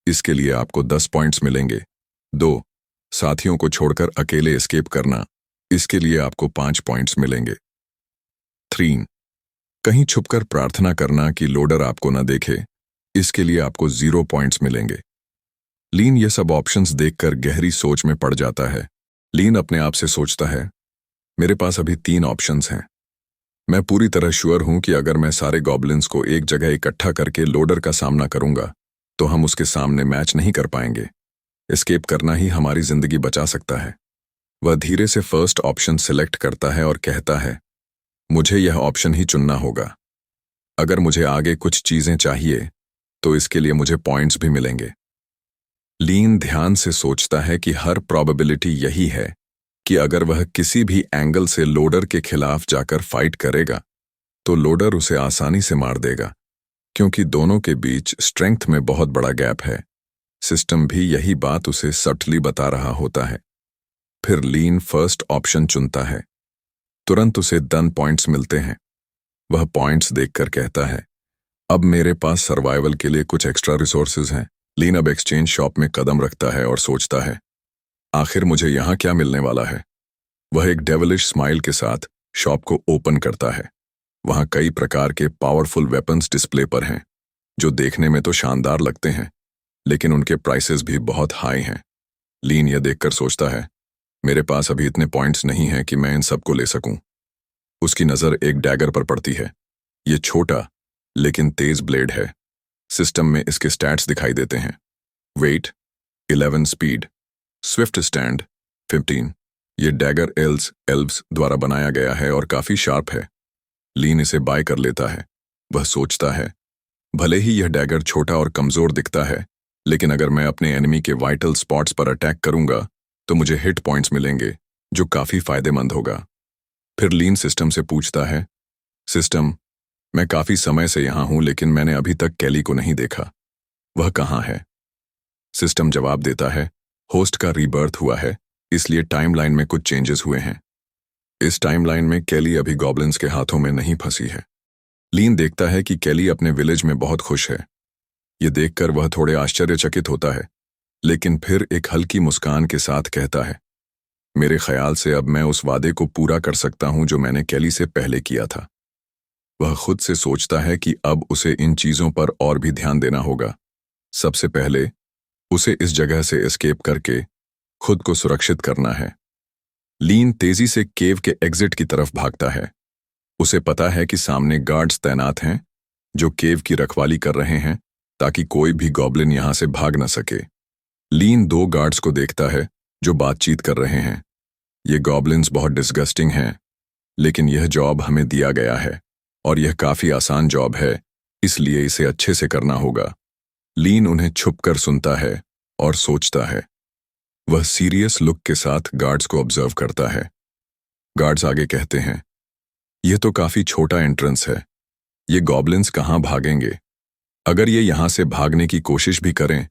A: इसके लिए आपको 10 पॉइंट्स मिलेंगे। 2. साथियों को छोड़कर अकेले एस्केप करना। इसके लिए आपको 5 पॉइंट्स मिलेंगे। 3. कहीं छुपकर प्रार्थना करना कि लोडर आपको न देखे। इसके लिए आपको 0 पॉइंट्स मिलेंगे। लीन ये सब ऑप्शंस देखकर गहरी सोच में पड़ जाता है। लीन अपने आप से सोचता है, मेरे पास अभी 3 ऑप्शंस हैं। मैं पूरी तरह श्योर हूं कि अगर मैं सारे गॉब्लिन्स को एक जगह इकट्ठा करके लोडर का सामना करूंगा तो हम उसके सामने मैच नहीं कर पाएंगे। एस्केप करना ही हमारी जिंदगी बचा सकता है। वह धीरे से फर्स्ट ऑप्शन सिलेक्ट करता है और कहता है, मुझे यह ऑप्शन ही चुनना होगा। अगर मुझे आगे कुछ चीजें चाहिए तो इसके लिए मुझे पॉइंट्स भी मिलेंगे। लीन ध्यान से सोचता है कि हर प्रोबेबिलिटी यही है कि अगर वह किसी भी एंगल से लोडर के खिलाफ जाकर फाइट करेगा तो लोडर उसे आसानी से मार देगा, क्योंकि दोनों के बीच स्ट्रेंथ में बहुत बड़ा गैप है। सिस्टम भी यही बात उसे सटली बता रहा होता है। फिर लीन फर्स्ट ऑप्शन चुनता है। तुरंत उसे 10 पॉइंट्स मिलते हैं। वह पॉइंट्स देखकर कहता है, अब मेरे पास सर्वाइवल के लिए कुछ एक्स्ट्रा रिसोर्सेज हैं। लीन अब एक्सचेंज शॉप में कदम रखता है और सोचता है, आखिर मुझे यहां क्या मिलने वाला है। वह एक डेविलिश स्माइल के साथ शॉप को ओपन करता है। वहां कई प्रकार के पावरफुल वेपन्स डिस्प्ले पर हैं, जो देखने में तो शानदार लगते हैं, लेकिन उनके प्राइसेस भी बहुत हाई हैं। लीन यह देखकर सोचता है, मेरे पास अभी इतने पॉइंट्स नहीं हैं कि मैं इन सबको ले सकूं। उसकी नजर एक डैगर पर पड़ती है। ये छोटा लेकिन तेज ब्लेड है। सिस्टम में इसके स्टैट्स दिखाई देते हैं। Weight 11, speed, swift stand 15। ये डैगर एल्व्स द्वारा बनाया गया है और काफी शार्प है। लीन इसे बाय कर लेता है। वह सोचता है, भले ही यह डैगर छोटा और कमजोर दिखता है, लेकिन अगर मैं अपने एनिमी के वाइटल स्पॉट्स पर अटैक करूंगा तो मुझे हिट पॉइंट्स मिलेंगे, जो काफी फायदेमंद होगा। फिर लीन सिस्टम से पूछता है, सिस्टम, मैं काफी समय से यहां हूं लेकिन मैंने अभी तक कैली को नहीं देखा। वह कहां है? सिस्टम जवाब देता है, होस्ट का रीबर्थ हुआ है, इसलिए टाइमलाइन में कुछ चेंजेस हुए हैं। इस टाइमलाइन में कैली अभी गॉब्लिन्स के हाथों में नहीं फंसी है। लीन देखता है कि कैली अपने विलेज में बहुत खुश है। ये देखकर वह थोड़े आश्चर्यचकित होता है, लेकिन फिर एक हल्की मुस्कान के साथ कहता है, मेरे ख्याल से अब मैं उस वादे को पूरा कर सकता हूं जो मैंने कैली से पहले किया था। वह खुद से सोचता है कि अब उसे इन चीजों पर और भी ध्यान देना होगा। सबसे पहले उसे इस जगह से एस्केप करके खुद को सुरक्षित करना है। लीन तेजी से केव के एग्जिट की तरफ भागता है। उसे पता है कि सामने गार्ड्स तैनात हैं जो केव की रखवाली कर रहे हैं ताकि कोई भी गॉब्लिन यहां से भाग न सके। लीन 2 गार्ड्स को देखता है जो बातचीत कर रहे हैं। ये गॉब्लिन्स बहुत डिस्गस्टिंग हैं, लेकिन यह जॉब हमें दिया गया है और यह काफी आसान जॉब है, इसलिए इसे अच्छे से करना होगा। लीन उन्हें छुपकर सुनता है और सोचता है। वह सीरियस लुक के साथ गार्ड्स को ऑब्जर्व करता है। गार्ड्स आगे कहते हैं, यह तो काफी छोटा एंट्रेंस है, ये गॉब्लिन्स कहां भागेंगे। अगर ये यहां से भागने की कोशिश भी करें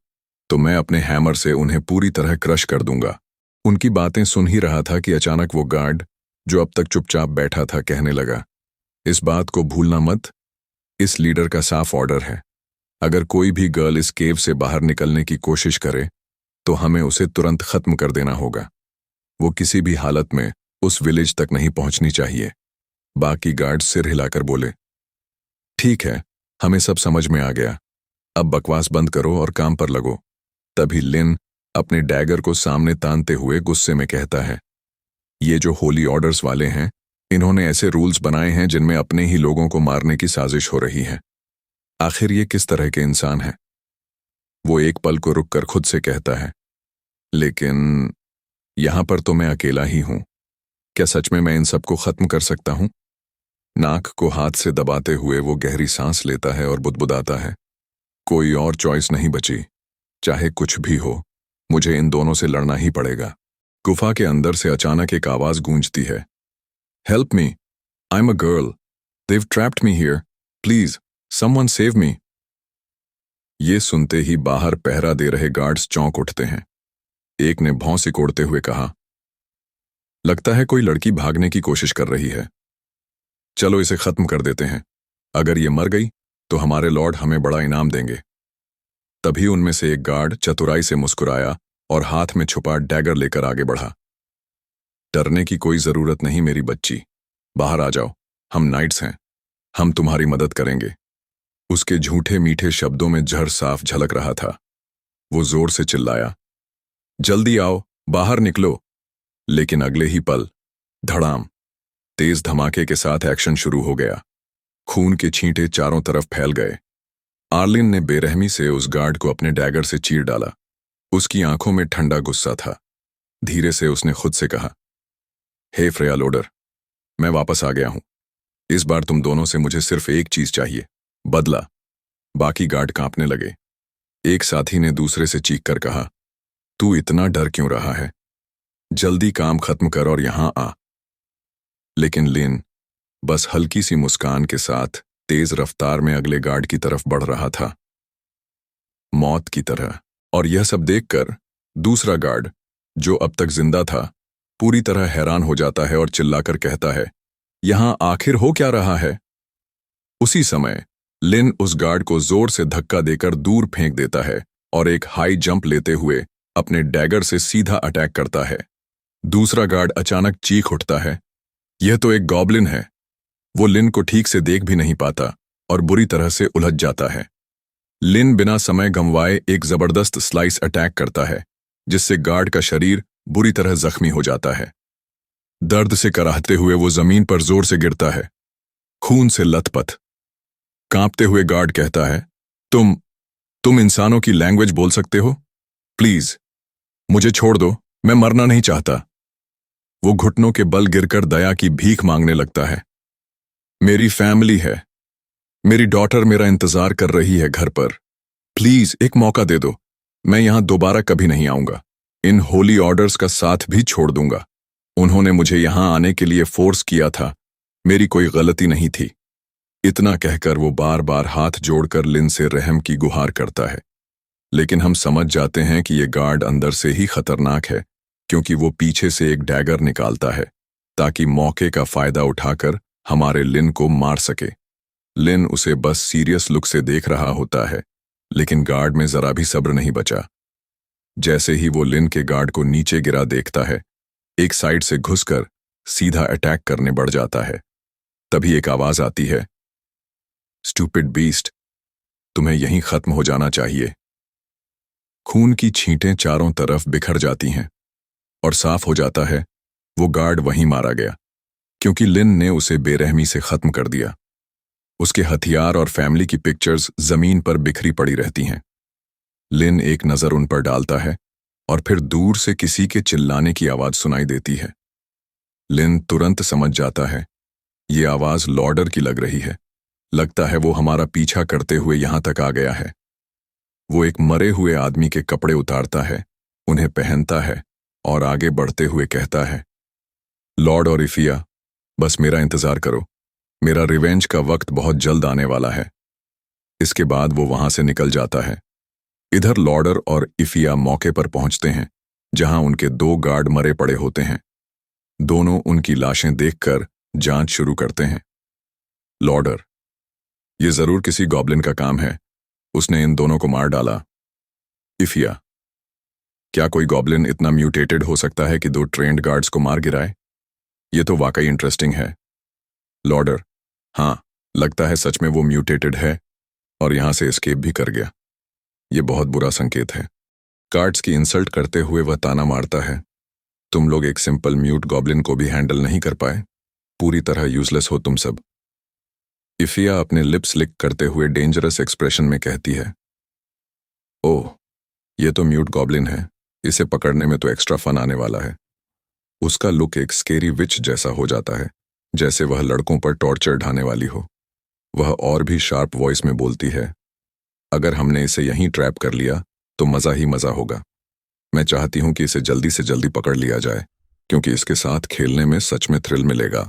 A: तो मैं अपने हैमर से उन्हें पूरी तरह क्रश कर दूंगा। उनकी बातें सुन ही रहा था कि अचानक वो गार्ड जो अब तक चुपचाप बैठा था कहने लगा, इस बात को भूलना मत, इस लीडर का साफ ऑर्डर है, अगर कोई भी गर्ल इस केव से बाहर निकलने की कोशिश करे तो हमें उसे तुरंत खत्म कर देना होगा। वो किसी भी हालत में उस विलेज तक नहीं पहुंचनी चाहिए। बाकी गार्ड सिर हिलाकर बोले, ठीक है, हमें सब समझ में आ गया, अब बकवास बंद करो और काम पर लगो। तभी लिन अपने डैगर को सामने तानते हुए गुस्से में कहता है, ये जो होली ऑर्डर्स वाले हैं, इन्होंने ऐसे रूल्स बनाए हैं जिनमें अपने ही लोगों को मारने की साजिश हो रही है। आखिर ये किस तरह के इंसान हैं? वो एक पल को रुककर खुद से कहता है, लेकिन यहां पर तो मैं अकेला ही हूं। क्या सच में मैं इन सबको खत्म कर सकता हूं? नाक को हाथ से दबाते हुए वो गहरी सांस लेता है और बुदबुदाता है, कोई और चॉइस नहीं बची, चाहे कुछ भी हो, मुझे इन दोनों से लड़ना ही पड़ेगा। गुफा के अंदर से अचानक एक आवाज गूंजती है, help me, I am a girl, they've trapped me here, please someone save me. ये सुनते ही बाहर पहरा दे रहे गार्ड्स चौंक उठते हैं। एक ने भौं सिकोड़ते हुए कहा, लगता है कोई लड़की भागने की कोशिश कर रही है, चलो इसे खत्म कर देते हैं, अगर ये मर गई तो हमारे लॉर्ड हमें बड़ा इनाम देंगे। तभी उनमें से एक गार्ड चतुराई से मुस्कुराया और हाथ में छुपा डैगर लेकर आगे बढ़ा। डरने की कोई जरूरत नहीं मेरी बच्ची, बाहर आ जाओ, हम नाइट्स हैं, हम तुम्हारी मदद करेंगे। उसके झूठे मीठे शब्दों में जहर साफ झलक रहा था। वो जोर से चिल्लाया, जल्दी आओ, बाहर निकलो। लेकिन अगले ही पल धड़ाम तेज धमाके के साथ एक्शन शुरू हो गया। खून के छींटे चारों तरफ फैल गए। आर्लिन ने बेरहमी से उस गार्ड को अपने डैगर से चीर डाला। उसकी आंखों में ठंडा गुस्सा था। धीरे से उसने खुद से कहा, हे फ्रेया लोडर, मैं वापस आ गया हूं। इस बार तुम दोनों से मुझे सिर्फ एक चीज चाहिए, बदला। बाकी गार्ड कांपने लगे। एक साथी ने दूसरे से चीख कर कहा, तू इतना डर क्यों रहा है? जल्दी काम खत्म कर और यहां आ। लेकिन लिन बस हल्की सी मुस्कान के साथ तेज रफ्तार में अगले गार्ड की तरफ बढ़ रहा था, मौत की तरह। और यह सब देखकर दूसरा गार्ड, जो अब तक जिंदा था, पूरी तरह हैरान हो जाता है और चिल्लाकर कहता है, यहां आखिर हो क्या रहा है? उसी समय लिन उस गार्ड को जोर से धक्का देकर दूर फेंक देता है और एक हाई जंप लेते हुए अपने डैगर से सीधा अटैक करता है। दूसरा गार्ड अचानक चीख उठता है, यह तो एक गॉब्लिन है। वो लिन को ठीक से देख भी नहीं पाता और बुरी तरह से उलझ जाता है। लिन बिना समय गंवाए एक जबरदस्त स्लाइस अटैक करता है, जिससे गार्ड का शरीर बुरी तरह जख्मी हो जाता है। दर्द से कराहते हुए वो जमीन पर जोर से गिरता है, खून से लथपथ। कांपते हुए गार्ड कहता है, तुम इंसानों की लैंग्वेज बोल सकते हो? प्लीज मुझे छोड़ दो, मैं मरना नहीं चाहता। वो घुटनों के बल गिरकर दया की भीख मांगने लगता है। मेरी फैमिली है, मेरी डॉटर मेरा इंतजार कर रही है घर पर। प्लीज एक मौका दे दो, मैं यहां दोबारा कभी नहीं आऊंगा। इन होली ऑर्डर्स का साथ भी छोड़ दूंगा। उन्होंने मुझे यहां आने के लिए फोर्स किया था, मेरी कोई गलती नहीं थी। इतना कहकर वो बार बार हाथ जोड़कर लिन से रहम की गुहार करता है। लेकिन हम समझ जाते हैं कि ये गार्ड अंदर से ही खतरनाक है, क्योंकि वो पीछे से एक डैगर निकालता है ताकि मौके का फायदा उठाकर हमारे लिन को मार सके। लिन उसे बस सीरियस लुक से देख रहा होता है, लेकिन गार्ड में जरा भी सब्र नहीं बचा। जैसे ही वो लिन के गार्ड को नीचे गिरा देखता है, एक साइड से घुसकर सीधा अटैक करने बढ़ जाता है। तभी एक आवाज आती है, स्टूपिड बीस्ट, तुम्हें यहीं खत्म हो जाना चाहिए। खून की छींटें चारों तरफ बिखर जाती हैं और साफ हो जाता है वो गार्ड वहीं मारा गया, क्योंकि लिन ने उसे बेरहमी से खत्म कर दिया। उसके हथियार और फैमिली की पिक्चर्स जमीन पर बिखरी पड़ी रहती हैं। लिन एक नजर उन पर डालता है और फिर दूर से किसी के चिल्लाने की आवाज सुनाई देती है। लिन तुरंत समझ जाता है ये आवाज लॉर्डर की लग रही है। लगता है वो हमारा पीछा करते हुए यहां तक आ गया है। वो एक मरे हुए आदमी के कपड़े उतारता है, उन्हें पहनता है और आगे बढ़ते हुए कहता है, लॉर्ड और इफिया, बस मेरा इंतजार करो। मेरा रिवेंज का वक्त बहुत जल्द आने वाला है। इसके बाद वो वहां से निकल जाता है। इधर लॉर्डर और इफिया मौके पर पहुंचते हैं, जहां उनके 2 गार्ड मरे पड़े होते हैं। दोनों उनकी लाशें देखकर जांच शुरू करते हैं। लॉर्डर, ये जरूर किसी गॉब्लिन का काम है, उसने इन दोनों को मार डाला। इफिया, क्या कोई गॉब्लिन इतना म्यूटेटेड हो सकता है कि 2 ट्रेंड गार्ड्स को मार गिराए? ये तो वाकई इंटरेस्टिंग है। लॉर्डर, हाँ, लगता है सच में वो म्यूटेटेड है और यहां से एस्केप भी कर गया। ये बहुत बुरा संकेत है। कार्ड्स की इंसल्ट करते हुए वह ताना मारता है, तुम लोग एक सिंपल म्यूट गॉब्लिन को भी हैंडल नहीं कर पाए, पूरी तरह यूजलेस हो तुम सब। इफिया अपने लिप्स लिक करते हुए डेंजरस एक्सप्रेशन में कहती है, ओह, ये तो म्यूट गॉब्लिन है, इसे पकड़ने में तो एक्स्ट्रा फन आने वाला है। उसका लुक एक स्केरी विच जैसा हो जाता है, जैसे वह लड़कों पर टॉर्चर ढाने वाली हो। वह और भी शार्प वॉइस में बोलती है, अगर हमने इसे यहीं ट्रैप कर लिया तो मजा ही मजा होगा। मैं चाहती हूं कि इसे जल्दी से जल्दी पकड़ लिया जाए, क्योंकि इसके साथ खेलने में सच में थ्रिल मिलेगा।